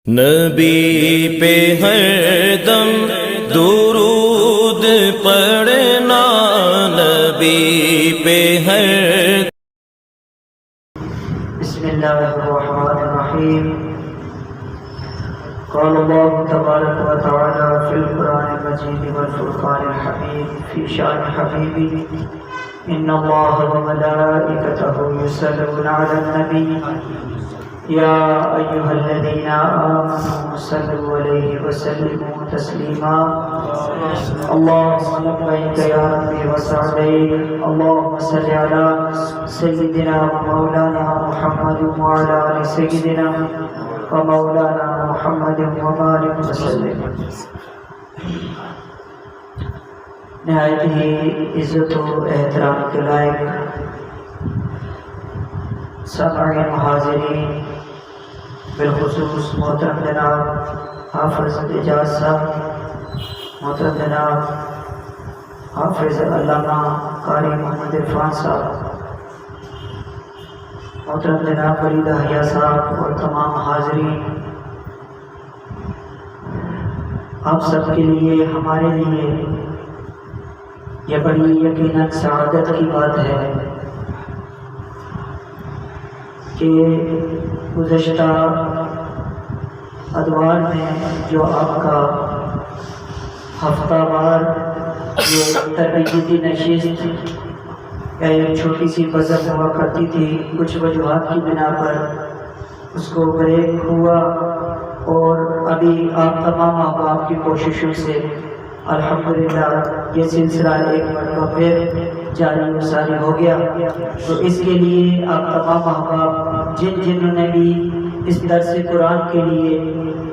نبی پہ ہر دم درود پڑھنا، نبی پہ ہر بسم اللہ الرحمن الرحیم۔ قال اللہ تبارک و تعالی فی القرآن المجید والفرقان الحمید فی شان حبیبی ان اللہ وملائکتہ یصلون علی النبی یا ایہا الذین آمنوا صلوا علیہ وسلموا تسلیما۔ اللہم لبیک یا ربی وسعدیک، اللہم صل علی سیدنا و مولانا محمد وعلی آل سیدنا و مولانا محمد وبارک وسلم۔ نہایت ہی عزت و احترام کے لائق سامعین حاضرین، بالخصوص محترم جناب حافظ اعجاز صاحب، محترم جناب حافظ علامہ قاری محمد عرفان صاحب، محترم جناب ولید احیاء صاحب اور تمام حاضرین، آپ سب کے لیے، ہمارے لیے یہ بڑی یقیناً سعادت کی بات ہے کہ گزشتہ ادوار میں جو آپ کا ہفتہ وار یہ تربیتی نشست یا ایک چھوٹی سی بزم ہوا کرتی تھی، کچھ وجوہات کی بنا پر اس کو بریک ہوا، اور ابھی آپ تمام احباب کی کوششوں سے الحمدللہ یہ سلسلہ ایک مرتبہ پھر جاری و ساری ہو گیا۔ تو اس کے لیے آپ تمام احباب جنہوں نے بھی اس درس قرآن کے لیے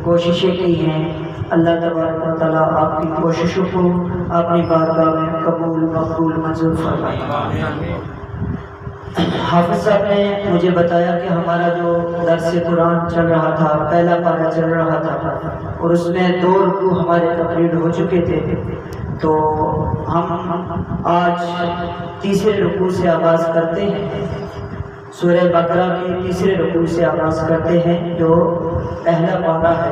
کوششیں کی ہیں، اللہ تبارک و تعالیٰ آپ کی کوششوں کو اپنی بارگاہ میں قبول مقبول منظور فرمائے۔ حافظ صاحب نے مجھے بتایا کہ ہمارا جو درس قرآن چل رہا تھا، پہلا پارہ چل رہا تھا، اور اس میں 2 رکوع ہمارے کمپلیٹ ہو چکے تھے، تو ہم آج تیسرے رکوع سے آغاز کرتے ہیں، سورہ بقرہ کے تیسرے رکوع سے آغاز کرتے ہیں جو پہلا پارہ ہے۔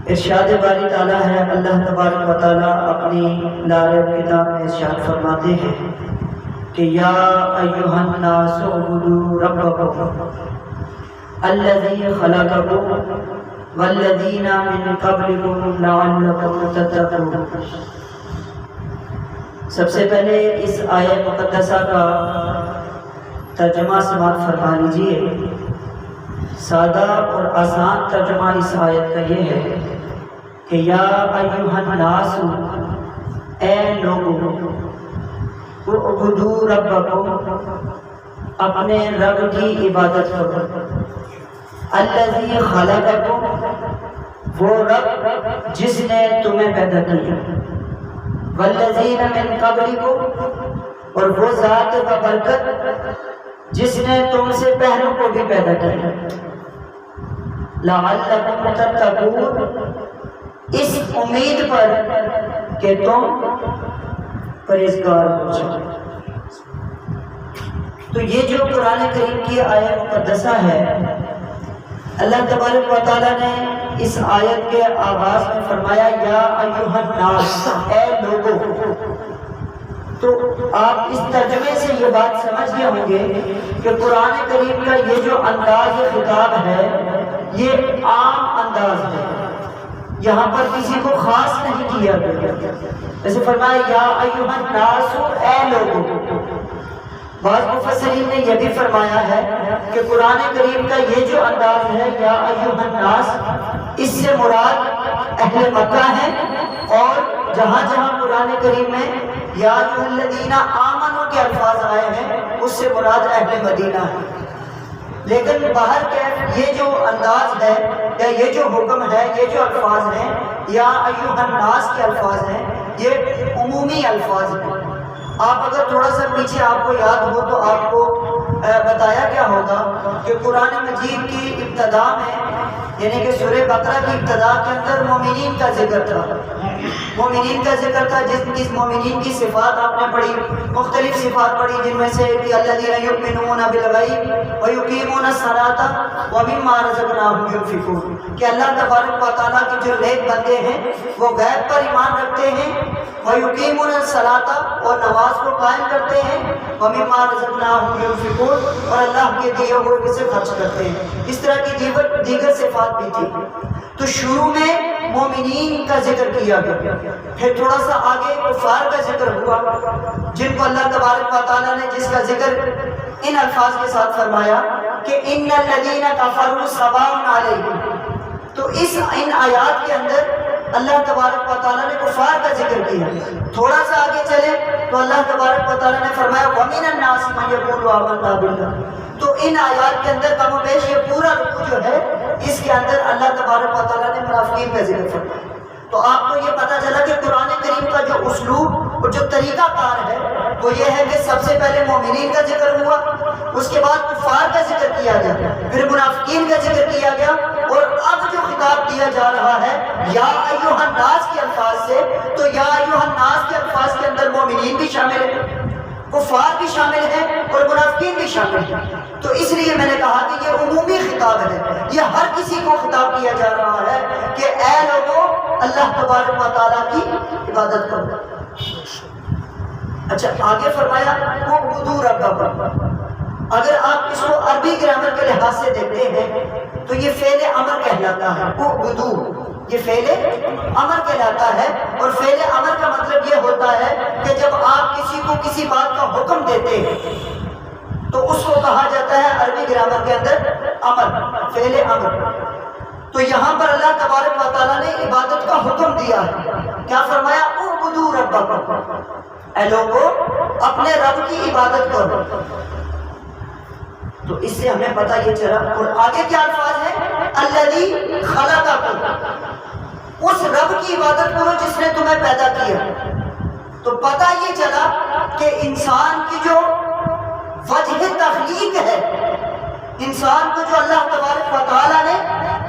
ارشاد باری تعالیٰ ہے، اللہ تبارک و تعالیٰ اپنی لارب کتاب میں ارشاد فرماتے ہیں کہ یا ایھا الناس اعبدوا ربکم الذی خلقکم والذین من قبلکم لعلکم تتقون۔ سب سے پہلے اس آیہ مقدسہ کا ترجمہ سماعت فرما لیجیے۔ سادہ اور آسان ترجمہ اس آیت کا یہ ہے کہ یا ایھا الناس، اے لوگوں، اعبدوا ربکم، اپنے رب کی عبادت کرو، الذی خلقکم، وہ رب جس نے تمہیں پیدا کیا، والذین من قبلکم، اور وہ ذات و برکت جس نے تم سے پہلوں کو بھی پیدا کیا، لعلکم تتقون، اس امید پر کہ تم پرہیزگار ہو جائے۔ تو یہ جو قرآن کریم کی آیت مقدسہ ہے، اللہ تبارک و تعالیٰ نے اس آیت کے آغاز میں فرمایا یا ایھا الناس، اے لوگوں۔ تو آپ اس ترجمے سے یہ بات سمجھ گئے ہوں گے کہ قرآن کریم کا یہ جو انداز خطاب ہے یہ عام انداز ہے، یہاں پر کسی کو خاص نہیں کیا گیا۔ جیسے فرمایا یا ایھا الناس، اے لوگوں۔ بعض مفسرین نے یہ بھی فرمایا ہے کہ قرآن کریم کا یہ جو انداز ہے یا ایھا الناس، اس سے مراد اہل مکہ ہے، اور جہاں جہاں قرآن کریم میں یا ایھا الذین آمنوا کے الفاظ آئے ہیں اس سے مراد اہل مدینہ ہے۔ لیکن باہر کے یہ جو انداز ہے یا یہ جو حکم ہے، یہ جو الفاظ ہیں یا ایھا الناس کے الفاظ ہیں، یہ عمومی الفاظ ہیں۔ آپ اگر تھوڑا سا پیچھے آپ کو یاد ہو تو آپ کو بتایا گیا ہوگا کہ قرآن مجید کی ابتدا میں یعنی کہ سورہ بقرہ کی ابتدا کے اندر مومنین کا ذکر تھا، مومنین کا ذکر تھا، جس مومنین کی صفات آپ نے پڑھی، مختلف صفات پڑھی، جن میں سے کہ الذین یؤمنون بالغیب ویقیمون الصلاۃ ومما رزقناہم ينفقون، کہ اللہ تبارک و تعالیٰ کے جو نیک بندے ہیں وہ غیب پر ایمان رکھتے ہیں، ویقیمون الصلاۃ اور نماز کو قائم کرتے ہیں، ومما رزقناہم ينفقون اور اللہ کے دیے ہوئے میں سے خرچ کرتے ہیں۔ اس طرح کی دیگر صفات بھی تھی۔ تو شروع میں مومنین کا ذکر کیا گیا، پھر تھوڑا سا آگے کفار کا ذکر ہوا، جن کو اللہ تبارک و تعالیٰ نے جس کا ذکر ان الفاظ کے ساتھ فرمایا کہ ان الذین کفروا سواء علیہم۔ تو ان آیات کے اندر اللہ تبارک و تعالیٰ نے کفار کا ذکر کیا۔ تھوڑا سا آگے چلے تو اللہ تبارک و تعالیٰ نے فرمایا وَمِنَ النَّاسِ مَن يَقُولُ آمَنَّا بِاللَّهِ۔ تو ان آیات کے اندر کم و بیش یہ پورا رکوع جو ہے اس کے اندر اللہ تبارک و تعالیٰ نے منافقین کا ذکر فرمایا۔ تو آپ کو یہ پتہ چلا کہ قرآن کریم کا جو اسلوب اور جو طریقہ کار ہے وہ یہ ہے کہ سب سے پہلے مومنین کا ذکر ہوا، اس کے بعد کفار کا ذکر کیا گیا، پھر منافقین کا ذکر کیا گیا، اور اب جو خطاب دیا جا رہا ہے یا ایھا الناس کے الفاظ سے، تو یا ایھا الناس کے الفاظ کے اندر مومنین بھی شامل ہیں، کفار بھی شامل ہیں اور منافقین بھی شامل ہیں۔ تو اس لیے میں نے کہا کہ یہ عمومی خطاب ہے، یہ ہر کسی کو خطاب کیا جا رہا ہے کہ اے لوگوں اللہ تبارک و تعالیٰ کی عبادت کرو۔ اچھا آگے فرمایا اعبدوا ربکم۔ اگر آپ اس کو عربی گرامر کے لحاظ سے دیکھتے ہیں تو یہ فعل امر کہلاتا ہے، اعبدوا یہ فعل امر کہلاتا ہے، اور فعل امر کا مطلب یہ ہوتا ہے کہ جب آپ کسی کو کسی بات کا حکم دیتے ہیں تو اس کو کہا جاتا ہے عربی گرامر کے اندر امر، فعل امر۔ تو یہاں پر اللہ تبارک و تعالیٰ نے عبادت کا حکم دیا ہے، کیا فرمایا اعبدوا ربکم، اے لوگوں اپنے رب کی عبادت کرو۔ تو اس سے ہمیں پتہ یہ چلا، اور آگے کیا الفاظ ہے الذی خلقکم، اس رب کی عبادت کرو جس نے تمہیں پیدا کیا۔ تو پتہ یہ چلا کہ انسان کی جو وجہ تخلیق ہے، انسان کو جو اللہ تبارک و تعالیٰ نے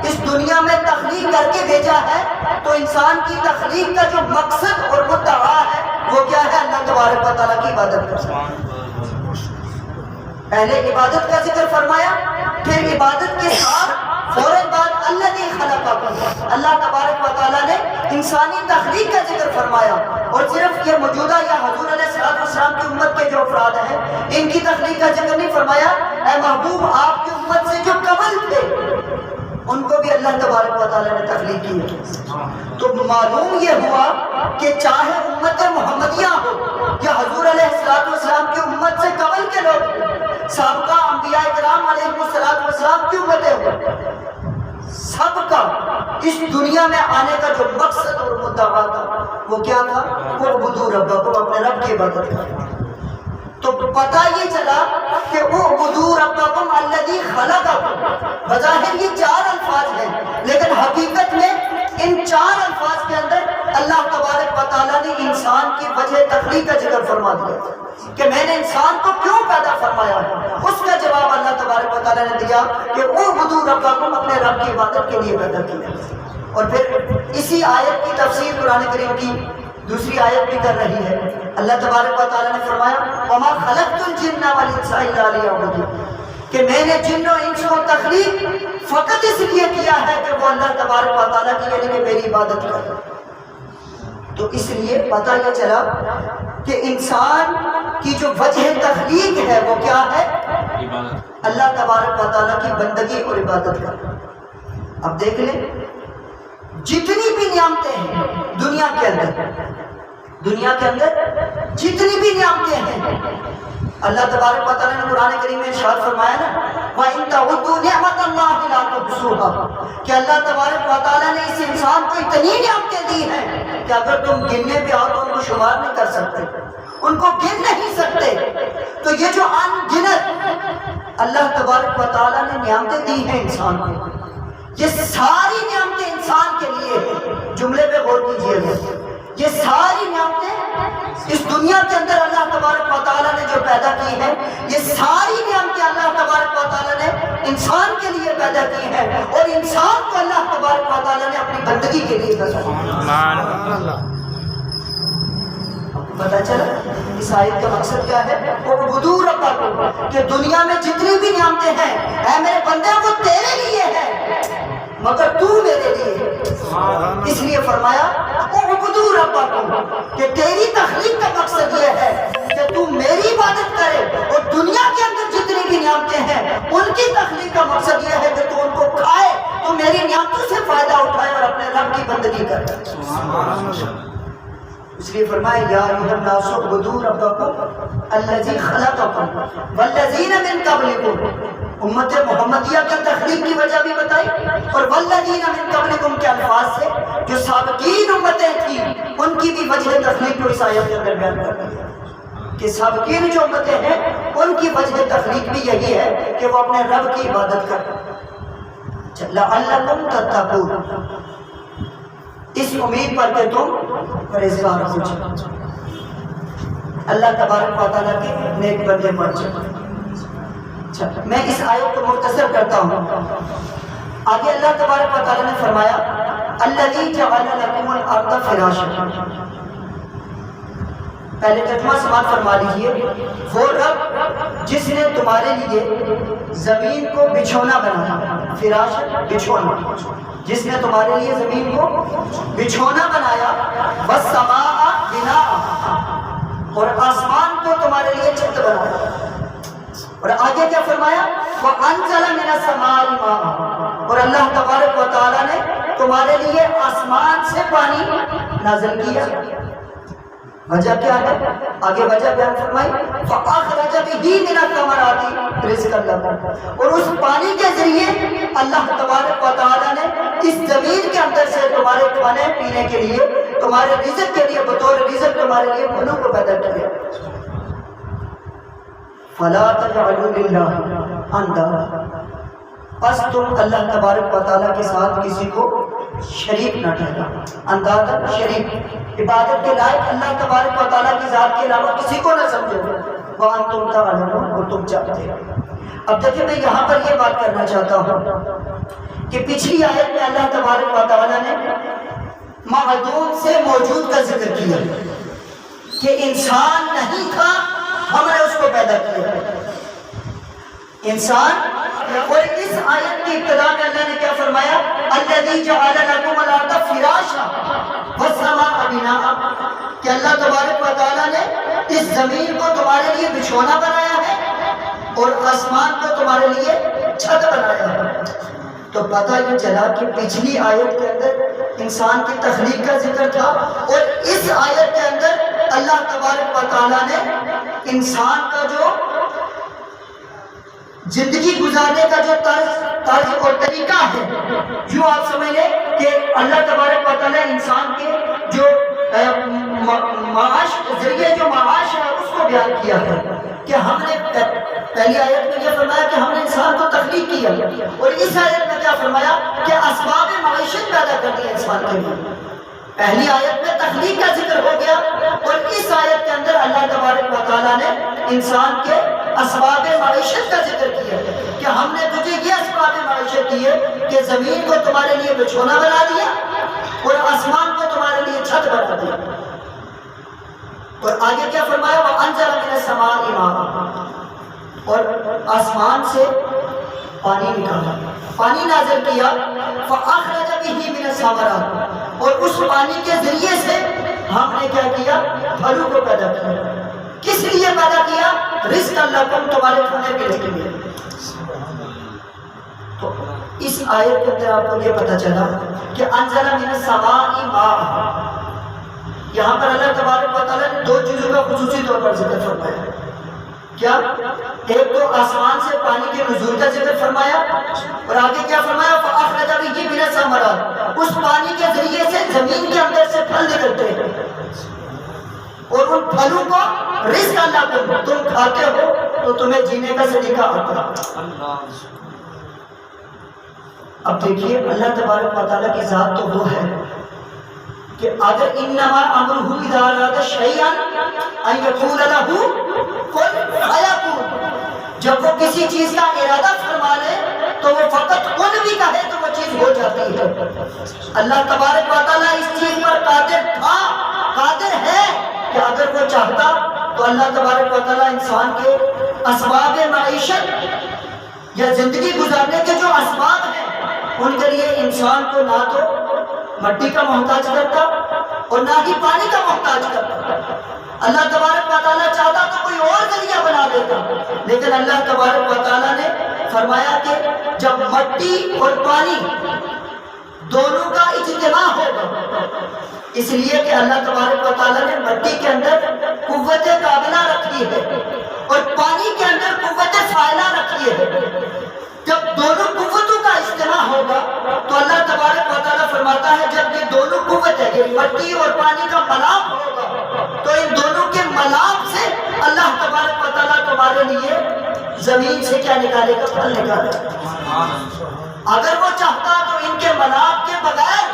اس دنیا میں تخلیق کر کے بھیجا ہے، تو انسان کی تخلیق کا جو مقصد اور مدعا ہے وہ کیا ہے؟ اللہ تبارک و تعالیٰ کی عبادت کرنا۔ پہلے عبادت کا ذکر فرمایا، پھر عبادت کے ساتھ فوراً بعد الذی خلقکم، اللہ تبارک و تعالیٰ نے انسانی تخلیق کا ذکر فرمایا، اور صرف یہ موجودہ یا حضور علیہ السلام کی امت کے جو افراد ہیں ان کی تخلیق کا ذکر نہیں فرمایا، اے محبوب آپ کی امت سے جو قبل تھے ان کو بھی اللہ تبارک و تعالیٰ نے تخلیق کی ہے۔ تو معلوم یہ ہوا کہ چاہے امت محمدیہ ہو یا حضور علیہ السلام کی امت سے قبل کے لوگ، سابقہ انبیاء کرام علیہ السلام کی امتیں ہوں، سب کا اس دنیا میں آنے کا جو مقصد اور مدعا تھا وہ کیا تھا؟ اعبدوا ربکم، اپنے رب کی عبادت کرنا۔ تو پتہ یہ چلا کہ اعبدوا ربکم الذی خلقکم، بظاہر یہ چار الفاظ ہیں، لیکن حقیقت میں ان چار الفاظ کے اندر اللہ تبارک و تعالیٰ نے انسان کی وجہ تخلیق کا ذکر فرما دیا کہ میں نے انسان کو کیوں پیدا فرمایا ہے۔ اس کا جواب اللہ تبارک و تعالیٰ نے دیا کہ اعبدوا ربکم، اپنے رب کی عبادت کے لیے پیدا کیا۔ اور پھر اسی آیت کی تفسیر قرآن کریم کی دوسری آیت بھی کر رہی ہے۔ اللہ تبارک و تعالیٰ نے فرمایا وما خلقت الجن والانس الا لیعبدون، کہ میں نے جن و انس کو تخلیق فقط اس لیے کیا ہے کہ وہ اللہ تبارک و تعالیٰ کی یعنی کہ میری عبادت کرے۔ تو اس لیے پتہ یہ چلا کہ انسان کی جو وجہ تخلیق ہے وہ کیا ہے؟ اللہ تبارک و تعالیٰ کی بندگی اور عبادت کرنا۔ اب دیکھ لیں جتنی بھی نعمتیں ہیں دنیا کے اندر جتنی بھی نعمتیں ہیں، اللہ تبارک و تعالیٰ نے قرآن کریم میں ارشاد فرمایا نا وَإِن تَعُدُّوا نِعْمَتَ اللَّهِ لَا تُحْصُوهَا، کہ اللہ تبارک و تعالیٰ نے اس انسان کو اتنی نعمتیں دی ہیں کہ اگر تم گننے پہ آؤ تو ان کو شمار نہیں کر سکتے، ان کو گن نہیں سکتے۔ تو یہ جو ان گنت اللہ تبارک و تعالیٰ نے نعمتیں دی ہیں انسان کو، یہ ساری نعمتیں انسان کے لیے ہیں۔ جملے پہ غور کیجیے گا، یہ ساری نعمتیں اس دنیا کے اندر اللہ تبارک و تعالیٰ نے جو پیدا کی ہے، یہ ساری نعمتیں اللہ تبارک و تعالیٰ نے انسان کے لیے پیدا کی ہیں، اور انسان کو اللہ تبارک و تعالیٰ نے اپنی بندگی کے لیے پیدا کیا۔ پتہ چلا اس آیت کا مقصد کیا ہے؟ اعبدوا ربکم، کہ دنیا میں جتنی بھی نعمتیں ہیں اے میرے بندے وہ تیرے لیے ہے مگر تو میرے لیے، اس لیے فرمایا اعبدوا ربکم، کہ تیری تخلیق کا مقصد یہ ہے کہ تو میری عبادت کرے، اور دنیا کے اندر جتنی بھی نعمتیں ہیں ان کی تخلیق کا مقصد یہ ہے کہ تو ان کو کھائے، تو میری نعمتوں سے فائدہ اٹھائے اور اپنے رب کی بندگی کرے۔ اس لیے فرمایا یا ایھا الناس اعبدوا ربکم الذی خلقکم والذین من قبلکم، امت محمدیہ کی تخلیق کی وجہ بھی بتائی، اور والذین من قبلکم کے الفاظ سے جو سابقین امتیں تھیں ان کی بھی وجہ تخلیق کو اس آیت کے اندر بیان کر دیا کہ سابقین جو امتیں ہیں ان کی وجہ تخلیق بھی یہی ہے کہ وہ اپنے رب کی عبادت کریں، لعلکم تتقون، اس امید پر کہ تم پرہیزگار ہو جاؤ، اللہ تبارک و تعالیٰ کے نیک بندے بن جاؤ۔ میں اس آیت کو مختصر کرتا ہوں۔ آگے اللہ تبارک و تعالیٰ نے فرمایا الذی جعل لکم الارض فراشا، پہلے ترجمہ سماعت فرما لیجیے، وہ رب جس نے تمہارے لیے زمین کو بچھونا بنایا، فراش بچھونا، جس نے تمہارے لیے زمین کو بچھونا بنایا، والسماء بناء، اور آسمان کو تمہارے لیے چھت بنایا، اور آگے کیا فرمایا وَأَنزَلَ مِنَ السَّمَاءِ مَاءً، اور اللہ تبارک و تعالیٰ نے تمہارے لیے آسمان سے پانی نازل کیا۔ وجہ کیا ہے؟ آگے وجہ بیان فرمائی فَأَخْرَجَ بِهِ مِنَ الثَّمَرَاتِ رِزْقًا لَكُمْ، اور اس پانی کے ذریعے اللہ تبارک و تعالیٰ نے اس زمین کے اندر سے تمہارے کھانے پینے کے لیے، تمہارے رزق کے لیے، بطور رزق تمہارے لیے پھلوں کو پیدا کیا۔ فَلَا تَجْعَلُوا لِلَّهِ أَندَادًا، پس تم اللہ تبارک و تعالیٰ کے ساتھ کسی کو شریک نہ ٹھہرا، اندازہ شریک، عبادت کے لائق اللہ تبارک و تعالیٰ کی ذات کے علاوہ کسی کو نہ سمجھو، وَأَنْتُمْ تَعْلَمُونَ، اور تم جانتے ہو۔ اب دیکھیں میں یہاں پر یہ بات کرنا چاہتا ہوں کہ پچھلی آیت میں اللہ تبارک و تعالیٰ نے معدوم سے موجود کا ذکر کیا کہ انسان نہیں تھا، ہم نے اس کو پیدا کیا انسان، اور اس آیت کی ابتدا میں اللہ نے کیا فرمایا الذی جعل لکم الارض فراشا والسماء بناء، کہ اللہ تبارک و تعالیٰ نے اس زمین کو تمہارے لیے بچھونا بنایا ہے اور آسمان کو تمہارے لیے چھت بنایا ہے۔ تو پتہ یہ چلا کہ پچھلی آیت کے اندر انسان کی تخلیق کا ذکر تھا، اور اس آیت کے اندر اللہ تبارک و تعالیٰ نے انسان کا جو زندگی گزارنے کا جو طرز اور طریقہ ہے، جو آپ سمجھ لیں کہ اللہ تبارک و تعالیٰ انسان کے جو معاش ذریعے جو معاش ہے اس کو بیان کیا ہے کہ ہم نے پہلی آیت میں یہ فرمایا کہ ہم نے انسان کو تخلیق کیا، اور اس آیت میں کیا فرمایا کہ اسباب معیشت پیدا کر دی انسان کے لیے۔ پہلی آیت میں تخلیق کا ذکر ہو گیا، اور اس آیت کے اندر اللہ تبارک و تعالیٰ نے انسان کے اسباب معیشت کا ذکر کیا کہ ہم نے تجھے یہ اسباب معیشت دیے کہ زمین کو تمہارے لیے بچھونا بنا دیا اور آسمان کو تمہارے لیے چھت بنا دیا۔ اور آگے کیا فرمایا وَأَنزَلَ مِنَ السَّمَاءِ مَاءً، اور آسمان سے پانی نکالا، پانی نازل کیا، فَأَخْرَجَ بِهِ مِنَ الثَّمَرَاتِ، اور اس پانی کے ذریعے سے ہم نے کیا کیا پھلوں کو پیدا کیا۔ کس لیے پیدا کیا؟ رزق لکم، تمہارے کھانے پینے کے لیے۔ تو اس آیت کے اندر آپ کو یہ پتہ چلا کہ انزل من السماء ماء، یہاں پر اللہ تبارک و تعالیٰ نے دو چیزوں کا خصوصی طور پر ذکر فرمایا۔ کیا؟ ایک تو آسمان سے پانی کے نزول کا ذکر فرمایا، اور آگے کیا فرمایا فَأَخْرَجَ بِهِ مِنَ الثَّمَرَاتِ، اس پانی کے ذریعے سے زمین کے اندر سے پھل نکلتے ہیں، اور ان پھلوں کو رزق اللہ کو تم کھاتے ہو تو تمہیں جینے کا سلیقہ آتا ہے۔ اب دیکھیے اللہ تبارک و تعالیٰ کی ذات تو وہ ہے کہ اگر انما امرہ اذا اراد شیئا ان یقول لہ کن فیکون، جب وہ کسی چیز کا ارادہ فرما لے تو وہ فقط کن بھی کہے تو وہ چیز ہو جاتی ہے۔ اللہ تبارک و تعالیٰ اس چیز پر قادر تھا، قادر ہے کہ اگر وہ چاہتا تو اللہ تبارک و تعالیٰ انسان کے اسباب معیشت یا زندگی گزارنے کے جو اسباب ہیں ان کے لیے انسان کو نہ تو مٹی کا محتاج کرتا اور نہ ہی پانی کا محتاج کرتا۔ اللہ تبارک و تعالیٰ چاہتا تو کوئی اور ذریعہ بنا دیتا، لیکن اللہ تبارک و تعالیٰ نے فرمایا کہ جب مٹی اور پانی دونوں کا اجتماع ہوگا، اس لیے کہ اللہ تبارک و تعالیٰ نے مٹی کے اندر قوت قابلہ رکھی ہے اور پانی کے اندر قوت فاعلہ رکھی ہے۔ جب دونوں قوتوں کا اجتماع ہوگا تو اللہ تبارک و تعالیٰ فرماتا ہے جب یہ دونوں قوتیں، یہ مٹی اور پانی کا ملاپ ہوگا تو ان دونوں کے ملاپ سے اللہ تبارک و تعالیٰ تمہارے لیے زمین سے کیا نکالے گا؟ پھل نکالے گا۔ اگر وہ چاہتا تو ان کے ملاپ کے بغیر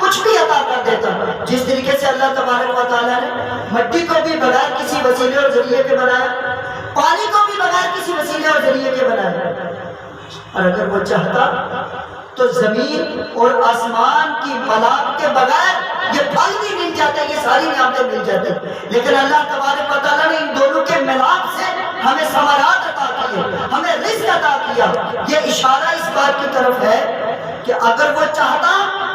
کچھ بھی عطا کر دیتا، جس طریقے سے اللہ تبارک و تعالیٰ نے مٹی کو بھی بغیر کسی وسیلے اور ذریعے کے بنایا، پانی کو بھی بغیر کسی وسیلے اور ذریعے کے بنایا، اور اگر وہ چاہتا تو زمین اور آسمان کی ملاپ کے بغیر یہ پھل بھی مل جاتے، یہ ساری نعمتیں مل جاتے، لیکن اللہ تبارک و تعالیٰ نے ان دونوں کے ملاپ سے ہمیں ثمرات عطا کیے، ہمیں رزق عطا کیا۔ یہ اشارہ اس بات کی طرف ہے کہ اگر وہ چاہتا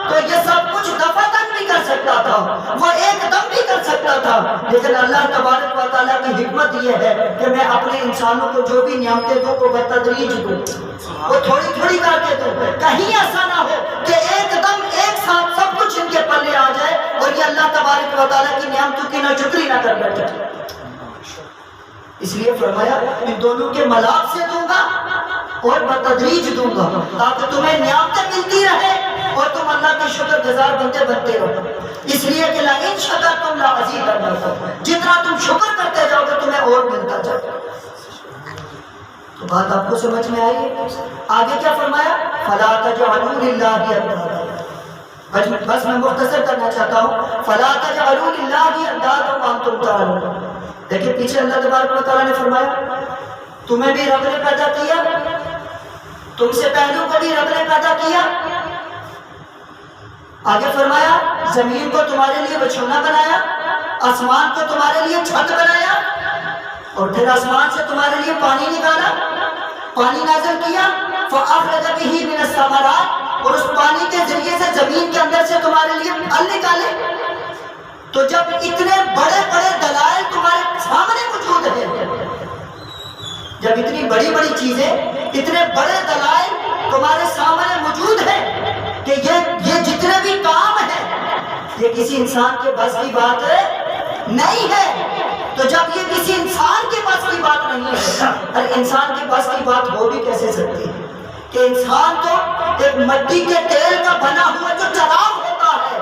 تو یہ سب کچھ دفعتاً بھی کر سکتا تھا، وہ ایک دم بھی کر سکتا تھا، لیکن اللہ تبارک و تعالیٰ کی حکمت یہ ہے کہ میں اپنے انسانوں کو جو بھی نعمتیں دوں وہ بتدریج دوں، وہ تھوڑی تھوڑی کر کے دوں، کہیں ایسا نہ ہو کہ ایک دم ایک ساتھ سب کچھ ان کے پلے آ جائے اور یہ اللہ تبارک و تعالیٰ کی نعمتوں کی ناشکری نہ کر بیٹھے۔ اس لیے فرمایا ان دونوں کے ملاپ سے دوں گا اور بتدریج دوں گا تاکہ تمہیں نعمتیں ملتی رہے اور تم اللہ کے شکر گزار بنتے رہو۔ اس لیے کہ لئن شکرتم لأزیدنکم، جتنا تم شکر کرتے جاؤ گے تمہیں اور ملتا جائے۔ تو بات آپ کو سمجھ میں آئی ہے؟ آگے کیا فرمایا؟ فلا تجعلوا للہ اندادا، بس میں مختصر کرنا چاہتا ہوں، فلا تجعلوا للہ اندادا وانتم تعلمون۔ دیکھیں پیچھے اللہ تبارک و تعالیٰ نے فرمایا تمہیں بھی رب نے پیدا کیا، تم سے پہلو کو بھی رب نے پیدا کیا، آگے فرمایا زمین کو تمہارے لیے بچھونا بنایا، آسمان کو تمہارے لیے چھت بنایا، اور پھر آسمان سے تمہارے لیے پانی نکالا، پانی نازل کیا، فأخرج به من الثمرات، اور اس پانی کے ذریعے سے زمین کے اندر سے تمہارے لیے پھل نکالے۔ تو جب اتنے بڑے بڑے دلائل تمہارے سامنے موجود ہیں، جب اتنی بڑی بڑی چیزیں، اتنے بڑے دلائل تمہارے سامنے موجود ہیں کہ یہ جتنے بھی کام ہیں یہ کسی انسان کے بس کی بات نہیں ہے، تو جب یہ کسی انسان کے بس کی بات نہیں ہے، اور انسان کے بس کی بات ہو بھی کیسے سکتی ہے کہ انسان تو ایک مٹی کے تیل کا بنا ہوا جو چراغ ہوتا ہے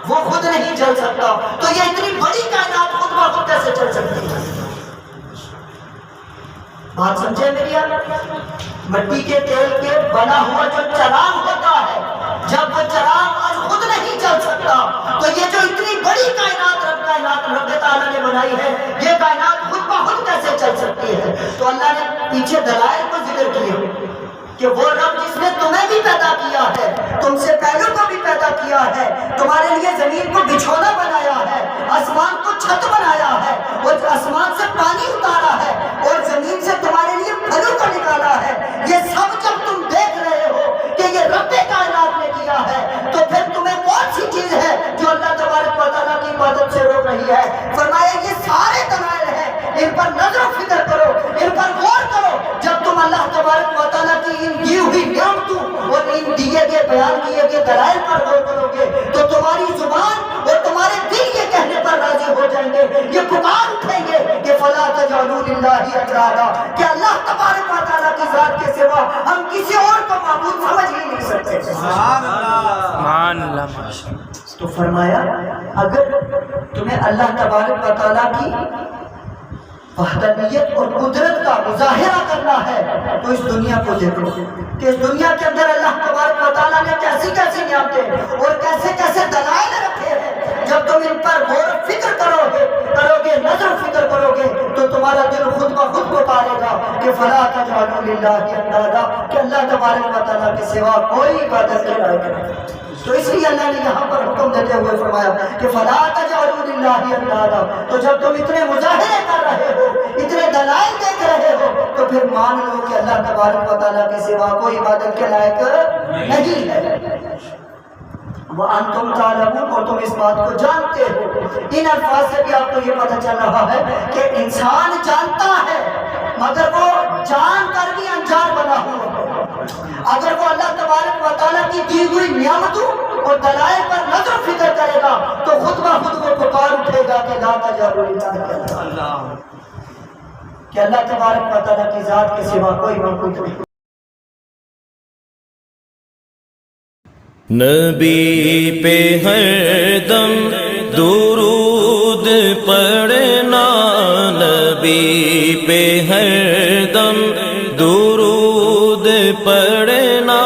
وہ خود نہیں جل سکتا، تو یہ اتنی بڑی کائنات خود بخود کیسے چل سکتی ہے؟ بات سمجھے میری آپ؟ مٹی کے تیل کے بنا ہوا جو چراغ ہوتا ہے، جب وہ چراغ آج خود نہیں چل سکتا تو یہ جو اتنی بڑی کائنات رب تعالیٰ نے بنائی ہے، یہ کائنات خود بخود کیسے چل سکتی ہے؟ تو اللہ نے پیچھے دلائل کو ذکر کیے کہ وہ رب جس نے تمہیں بھی پیدا کیا ہے، تم سے پہلو کو بھی پیدا کیا ہے، تمہارے لیے زمین کو بچھونا بنایا ہے، آسمان کو چھت بنایا ہے، اور آسمان سے پانی اتارا ہے، اور زمین سے تمہارے لیے پھلوں کو نکالا ہے، یہ سب جب تم دیکھ رہے ہو کہ یہ رب کائنات نے کیا ہے تو پھر تمہیں کون سی چیز ہے جو اللہ تبارک و تعالیٰ کی عبادت سے روک رہی ہے؟ فرمایا یہ سارے دلائل ہیں، ان پر نظر و فکر کرو، ان پر غور کرو۔ جب تم اللہ تبارک و تعالیٰ کی ان دی ہوئی نعمتوں اور ان دیے گئے بیان کیے گئے دلائل پر غور کرو گے تو تمہاری زبان اور تمہارے دل یہ کہنے پر راضی ہو جائیں گے، یہ پکار اٹھیں گے کہ فلا تجعلوا للہ اندادا، کہ اللہ تبارک و تعالیٰ کی ذات کے سوا ہم کسی اور کو معبود سمجھ ہی نہیں سکتے۔ سبحان اللہ۔ تو فرمایا اگر تمہیں اللہ تبارک و تعالیٰ کی وحدانیت اور قدرت کا مظاہرہ کرنا ہے تو اس دنیا کو دیکھو کہ اس دنیا کے اندر اللہ تبارک و تعالیٰ نے کیسی کیسی نعمتیں اور کیسے کیسے دلائل رکھے ہیں تم ان پر غور و فکر کرو گے نظر و فکر کرو گے تو تمہارا دل خود بخود پکارے گا کہ فلا تجعلوا للہ اندادا، کہ اللہ تبارک و تعالیٰ کے سوا کوئی عبادت کے لائق نہیں۔ تو اس لیے اللہ نے یہاں پر حکم دیتے ہوئے فرمایا کہ فلا تجعلوا للہ اندادا۔ تو جب تم اتنے مظاہرے کر رہے ہو، اتنے دلائل دیکھ رہے ہو، تو پھر مان لو کہ اللہ تبارک و تعالیٰ کے سوا کوئی عبادت کے لائق نہیں ہے۔ وَأَنْتُمْ تَعْلَمُونَ، اور تم اس بات کو جانتے ہو۔ ان الفاظ سے بھی آپ کو یہ پتہ چل رہا ہے کہ انسان جانتا ہے مگر وہ جان کر بھی انجان بنا ہوا۔ اگر وہ اللہ تبارک و تعالیٰ کی دی ہوئی نعمتوں اور دلائل پر نظر و فکر کرے گا تو خود بخود وہ پکار اٹھے گا کہ لا تجعلوا للہ اندادا، کہ اللہ تبارک و تعالیٰ کی ذات کے سوا کوئی معبود نہیں۔ نبی پہ ہر دم درود